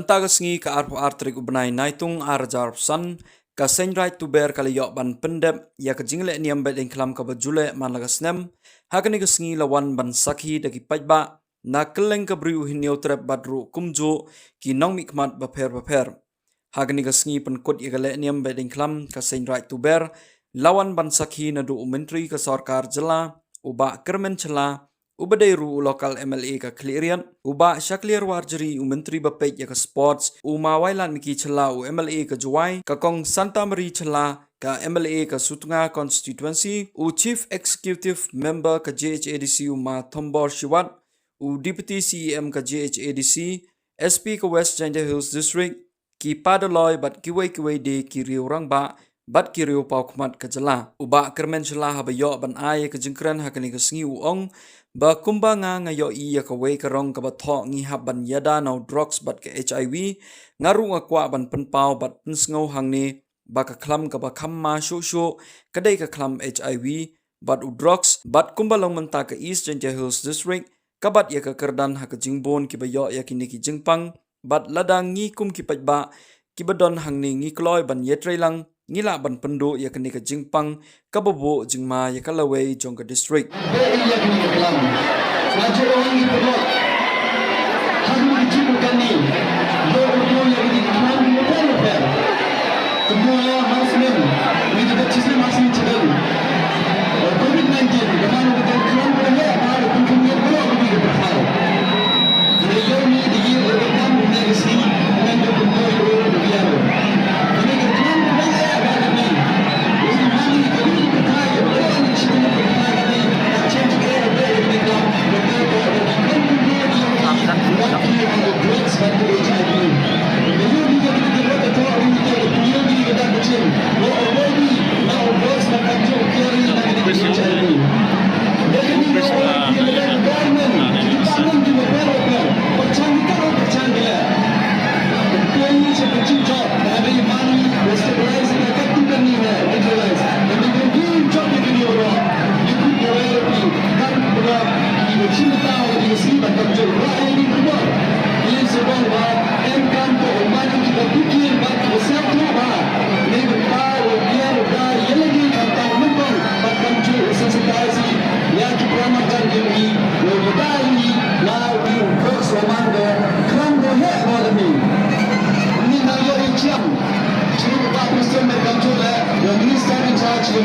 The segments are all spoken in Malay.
Mentagasngi ka artrik ubnai naitung arjar san ka Raij Tuber kali yok ban pendep ya ka jingle niam Behdeiñkhlam ka bajule man laga snem hakani gasngi lawan ban sakhi dagi pajba na keleng ka briu hinyo trep badru kumjo ki nong mikmat baper hakani gasngi Pynkut ya kale niam Behdeiñkhlam ka Raij Tuber lawan ban sakhi na du menteri ka sarkar jela uba kermen cela ubadairu lokal MLA ka klirian uba syaklir warjeri menteri bapek ya ka sports umawailan miki cela MLA ka juai ka kong Santa Maria cela ka MLA ka Sutunga constituency chief executive member ka JHADC ma Thombor Shad deputy CEM ka JHADC SP ka West Ginger Hills district ki padaloy bat kiwai de ki riurang ba bat kiriu pau kmat ka jela uba kermen cela habayo ban ay ka jingkran hakani ka sngi uong ba kumbanga ngayo iya ka wei karong ka batho ngi haban yada no drugs bat ka HIV ngaru nga kwa ban penpau bat pensngau hangni ba ka khlam ka ba khamma shu kadai ka khlam HIV bat u drugs bat kumbalong menta ka East Ginger Hills district kabat ya ka kerdan ha ka jingbon ki bayo ya kini ki jingpang bat ladang ngi kum ki pajba ki badon hangni ngi kloy ban yetrailang ngila ban pendo ya kini ka jingpang kababo jingma ya kalawei jongka district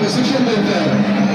the social welfare.